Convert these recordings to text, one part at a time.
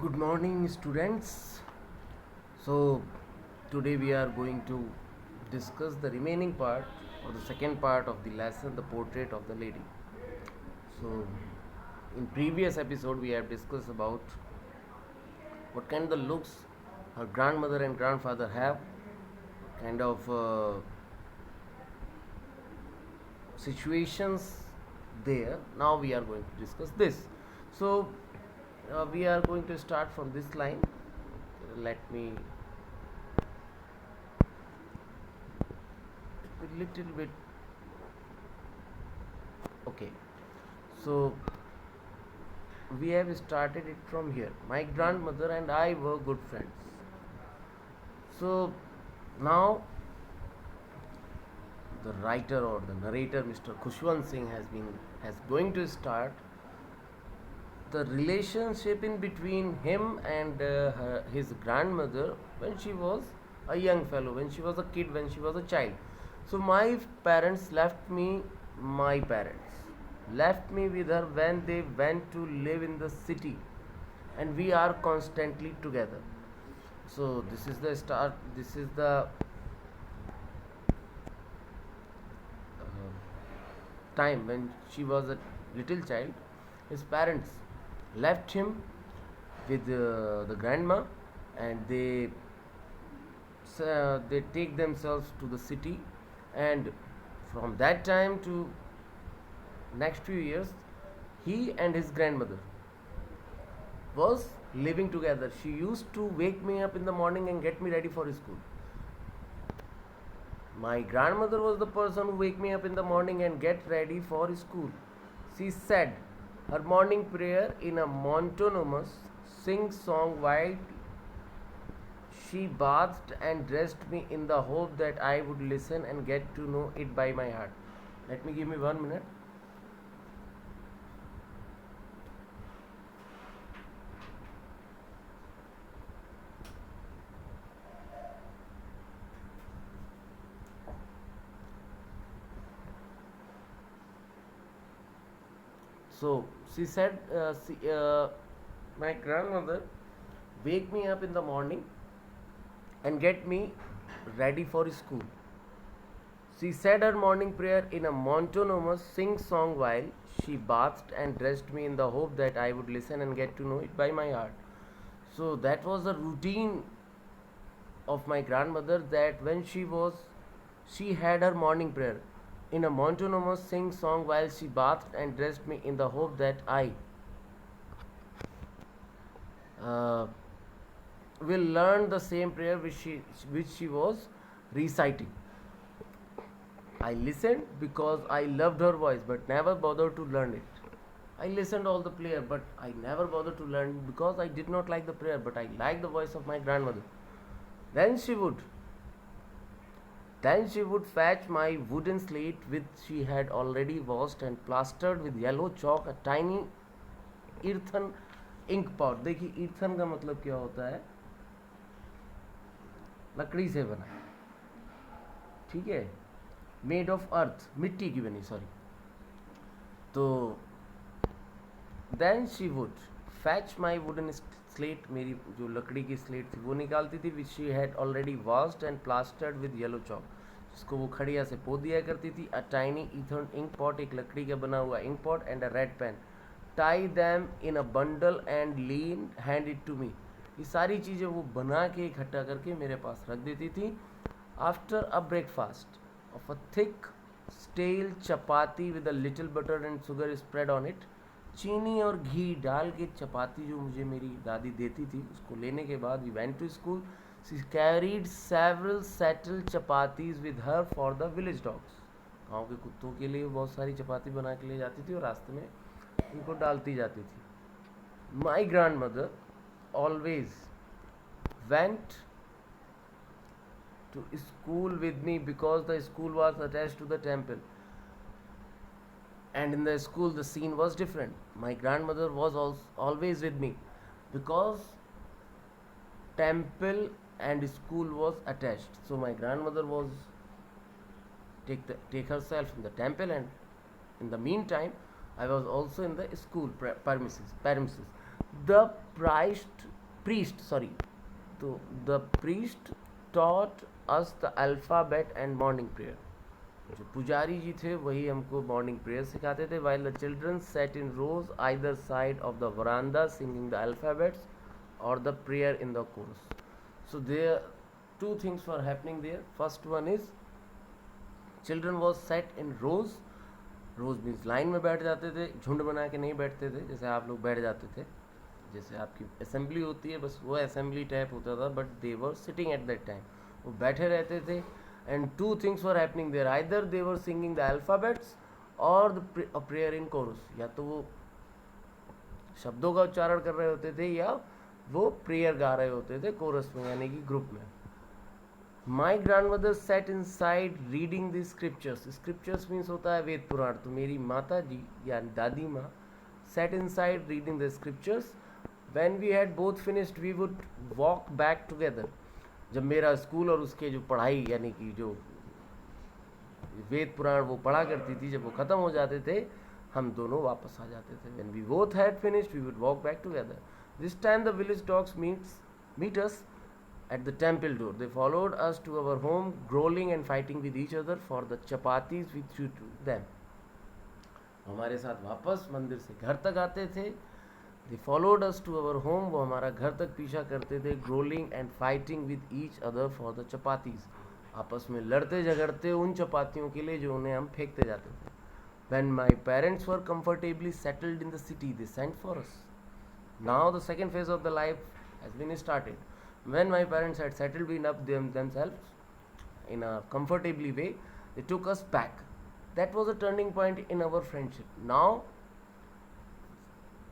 Good morning, students. So, today we are going to discuss the remaining part or the second part of the lesson, the portrait of the lady. So, in previous episode, we have discussed about what kind of the looks her grandmother and grandfather have, kind of situations there. Now we are going to discuss this. So, we are going to start from this line. Let me a little bit. Okay, so we have started it from here. My grandmother and I were good friends. So now the writer or the narrator, Mr. Khushwant Singh, has going to start the relationship in between him and his grandmother when she was a young fellow, when she was a kid, when she was a child. So my parents left me with her when they went to live in the city, and we are constantly together. So this is the start. This is the time when she was a little child. His parents left him with the grandma, and they take themselves to the city, and from that time to next few years, he and his grandmother was living together. She used to wake me up in the morning and get me ready for school. My grandmother was the person who wake me up in the morning and get ready for school. She said her morning prayer in a monotonous sing song while she bathed and dressed me in the hope that I would listen and get to know it by my heart. Let me give me 1 minute. So she said, my grandmother wake me up in the morning and get me ready for school. She said her morning prayer in a monotonous sing song while she bathed and dressed me in the hope that I would listen and get to know it by my heart. So that was a routine of my grandmother, that when she had her morning prayer in a monotonous sing song while she bathed and dressed me in the hope that I uh, will learn the same prayer which she was reciting. I listened because I loved her voice but never bothered to learn it. I listened all the prayer but I never bothered to learn because I did not like the prayer, but I liked the voice of my grandmother. Then she would Then she would fetch my wooden slate which she had already washed and plastered with yellow chalk, a tiny earthen ink pot. देखिए earthen का मतलब क्या होता है? लकड़ी से बना, ठीक है, मेड ऑफ अर्थ, मिट्टी की बनी, सॉरी. तो then she would fetch my wooden slate, मेरी जो लकड़ी की स्लेट थी वो निकालती थी, which she had already washed and plastered with yellow chalk, जिसको वो खड़िया से पो दिया करती थी. अ टाइनी ईथर्न इंक पॉट, एक लकड़ी का बना हुआ ink pot, and a red pen. Tie them in a bundle and then hand it to me. ये सारी चीज़ें वो बना के इकट्ठा करके मेरे पास रख देती थी. After a breakfast of a thick stale chapati with a little butter and sugar spread on it. चीनी और घी डाल के चपाती जो मुझे मेरी दादी देती थी, उसको लेने के बाद we went to school. She carried several stale chapatis with her for the village dogs. गाँव के कुत्तों के लिए बहुत सारी चपाती बना के ले जाती थी और रास्ते में उनको डालती जाती थी. My grand mother always went to school with me because the school was attached to the temple, and in the school the scene was different. My grandmother was always with me because temple and school was attached. So my grandmother was take herself in the temple, and in the meantime I was also in the school premises. The तो the priest taught us the alphabet and morning prayer. जो पुजारी जी थे वही हमको morning prayer सिखाते थे. while the children sat in rows either side of the veranda singing the alphabets or the prayer in the chorus. So there two things were happening there. First one is children was set in rows. Rows means line में बैठ जाते थे, झुंड बना के नहीं बैठते थे जैसे आप लोग बैठ जाते थे, जैसे आपकी असेंबली होती है बस वो असेंबली टाइप होता था. But they were sitting at that time, वो बैठे रहते थे. And two things were happening there, either they were singing the alphabets और द प्रेयर इन कोरस. या तो वो शब्दों का उच्चारण कर रहे होते थे या वो प्रेयर गा रहे होते थे कोरस में, यानी कि ग्रुप में. My grand mother said in side reading the scriptures. Scriptures means होता है वेद पुराण. तो मेरी माता जी या दादी माँ set in side reading the scriptures. When we had both finished, we would walk back together. जब मेरा स्कूल और उसके जो पढ़ाई यानी कि जो वेद पुराण वो पढ़ा करती थी, जब वो ख़त्म हो जाते थे हम दोनों वापस आ जाते थे. When we both had finished, we would walk back together. This time the village dogs meet us at the temple door. They followed us to our home, growling and fighting with each other for the chapatis we threw to them. हमारे साथ वापस मंदिर से घर तक आते थे. They followed us to our home. वो हमारा घर तक पीछा करते थे. Growling and fighting with each other for the chapatis. आपस में लड़ते झगड़ते उन चपातियों के लिए जो उन्हें हम फेंकते जाते थे. When my parents were comfortably settled in the city, they sent for us. Now the second phase of the life has been started. When my parents had settled enough themselves in a comfortably way, they took us back. That was a turning point in our friendship. Now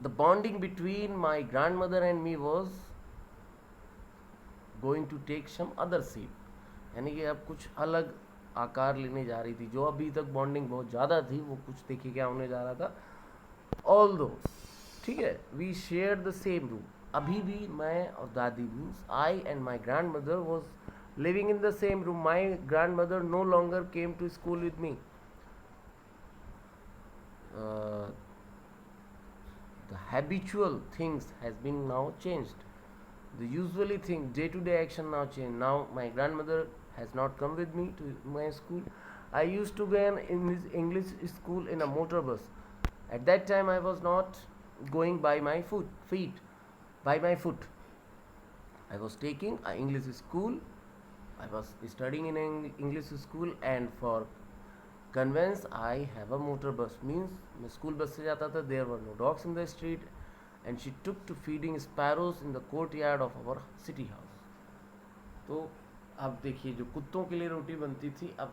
the bonding between my grandmother and me was going to take some other shape. यानी कि अब कुछ अलग आकार लेने जा रही थी. जो अभी तक बॉन्डिंग बहुत ज़्यादा थी वो कुछ देखिए क्या होने जा रहा था. ऑल दो ठीक है, we share the same room. अभी भी मैं और दादी means I and my grandmother was living in the same room. My grandmother no longer came to school with me. The habitual things has been now changed. The usually thing, day-to-day action now changed. Now my grandmother has not come with me to my school. I used to go in his English school in a motor bus. At that time I was not going by my feet. I was taking an English school. I was studying in an English school, and for convenience I have a motor bus. Means मैं school bus से जाता था. There were no dogs in the street, and she took to feeding sparrows in the courtyard of our city house. तो अब देखिए जो कुत्तों के लिए रोटी बनती थी अब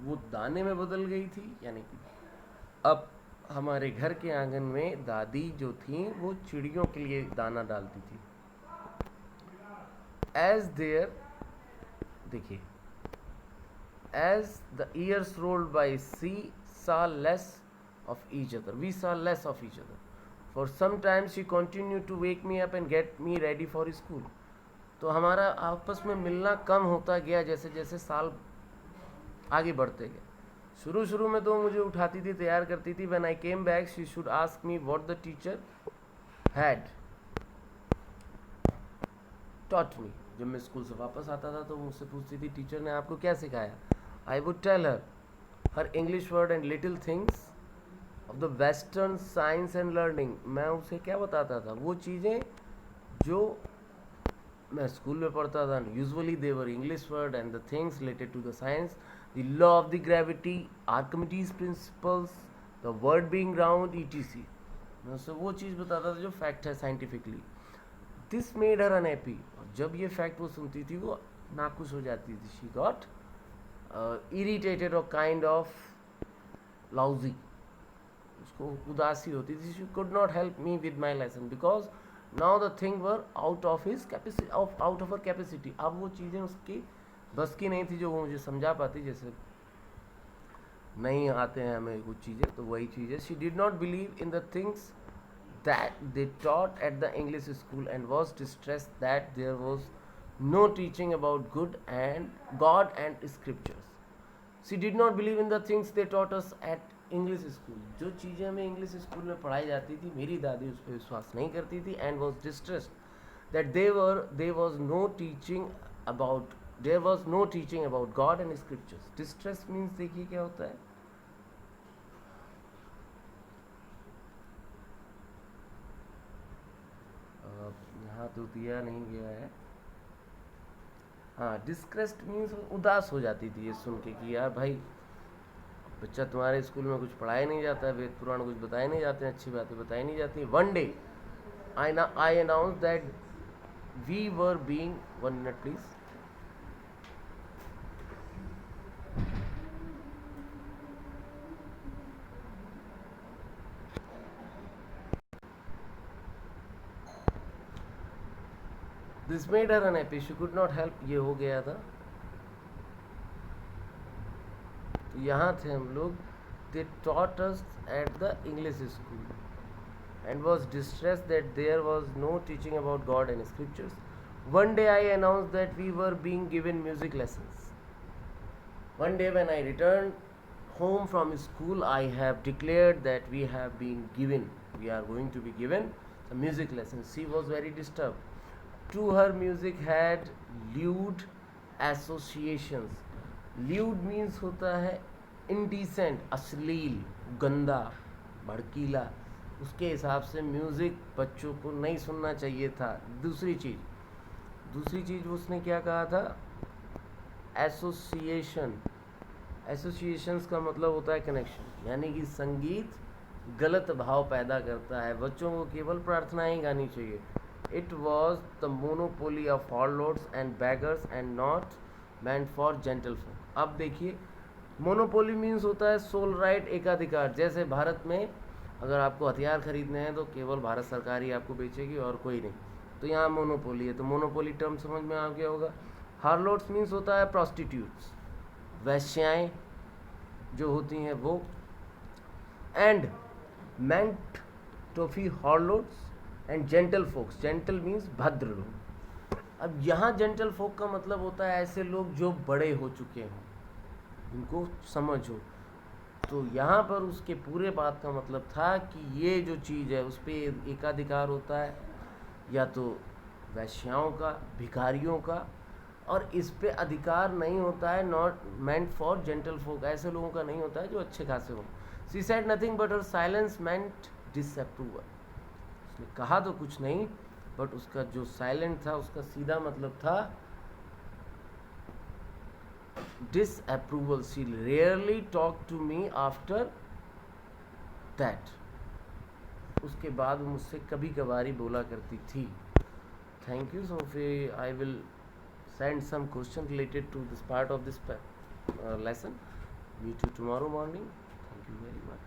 वो दाने में बदल गई थी. यानी कि अब हमारे घर के आंगन में दादी जो थी वो चिड़ियों के लिए दाना डालती थी. As there देखिए, as the years rolled by, we saw less of each other. For some time she continued to wake me up and get me ready for school. तो हमारा आपस में मिलना कम होता गया जैसे जैसे साल आगे बढ़ते गए. शुरू में तो मुझे उठाती थी, तैयार करती थी. When I came back she should ask me what the teacher had taught me. जब मैं स्कूल से वापस आता था तो मुझसे पूछती थी टीचर ने आपको क्या सिखाया. I would tell her English word and little things of the Western science and learning. मैं उसे क्या बताता था, वो चीज़ें जो मैं स्कूल में पढ़ता था. Usually they were English word and the things related to the science, the law of the gravity, Archimedes principles, the world being round, etc. मैं उसे वो चीज़ बताता था जो फैक्ट है scientifically. This made her unhappy. और जब ये फैक्ट वो सुनती थी वो नाखुश हो जाती थी. She got irritated or kind of lousy. उसको उदासी होती थी. She could not help me with my lesson because now the thing were out of his capacity, out of her capacity. अब वो चीज़ें उसकी बस की नहीं थी जो वो मुझे समझा पाती. जैसे नहीं आते हैं हमें कुछ चीज़ें तो वही चीज़ें. She did not believe in the things that they taught at the English school and was distressed that there was no teaching about God and scriptures. She did not believe in the things they taught us at English school. जो चीज़ें हमें English school में पढ़ाई जाती थी मेरी दादी उस पर विश्वास नहीं करती थी and was distressed that there was no teaching about God and scriptures. Distress means देखिए क्या होता है. यहाँ तो दिया नहीं गया है. हाँ, डिस्ट्रेस्ड मीन्स उदास हो जाती थी ये सुन के कि यार भाई बच्चा तुम्हारे स्कूल में कुछ पढ़ाया नहीं जाता है, वेद पुराण कुछ बताए नहीं जाते हैं, अच्छी बातें बताई नहीं जाती. One day I announced that we were being 1 minute please. This made her unhappy. She could not help. ये हो गया था. तो यहाँ थे हम लोग. They taught us at the English school and was distressed that there was no teaching about God and scriptures. One day I announced that we were being given music lessons. One day when I returned home from school, I have declared that we are going to be given some music lessons. She was very disturbed. To her, music had lewd associations. Lewd means होता है indecent, अश्लील, गंदा, भड़कीला. उसके हिसाब से music बच्चों को नहीं सुनना चाहिए था. दूसरी चीज़ उसने क्या कहा था? एसोसिएशंस का मतलब होता है कनेक्शन, यानी कि संगीत गलत भाव पैदा करता है. बच्चों को केवल प्रार्थना ही गानी चाहिए. It was the monopoly of harlots and beggars and not meant for gentlefolk. अब देखिए, मोनोपोली मीन्स होता है सोल राइट, एकाधिकार. जैसे भारत में अगर आपको हथियार खरीदने हैं तो केवल भारत सरकार ही आपको बेचेगी और कोई नहीं. तो यहाँ मोनोपोली है, तो मोनोपोली टर्म समझ में आ गया होगा. हार्लोट्स मीन्स होता है प्रॉस्टिट्यूट्स, वैश्याएँ जो होती हैं वो. एंड मेंट टोफी harlots and gentle folks. Gentle means भद्र लोग. अब यहाँ जेंटल फोक का मतलब होता है ऐसे लोग जो बड़े हो चुके हों, इनको समझ हो. तो यहाँ पर उसके पूरे बात का मतलब था कि ये जो चीज़ है उस पर एकाधिकार होता है, या तो वैश्याओं का, भिखारियों का, और इस पे अधिकार नहीं होता है. नॉट मेंट फॉर जेंटल फोक, ऐसे लोगों का नहीं होता है जो अच्छे खासे हों. She said nothing but her silence meant disapproval. उसने कहा तो कुछ नहीं, बट उसका जो साइलेंट था उसका सीधा मतलब था disapproval. She rarely talked to me after that. उसके बाद मुझसे कभी कभार ही बोला करती थी. Thank you. So I will send some question related to this part of this lesson. Meet you tomorrow morning. Thank you very much.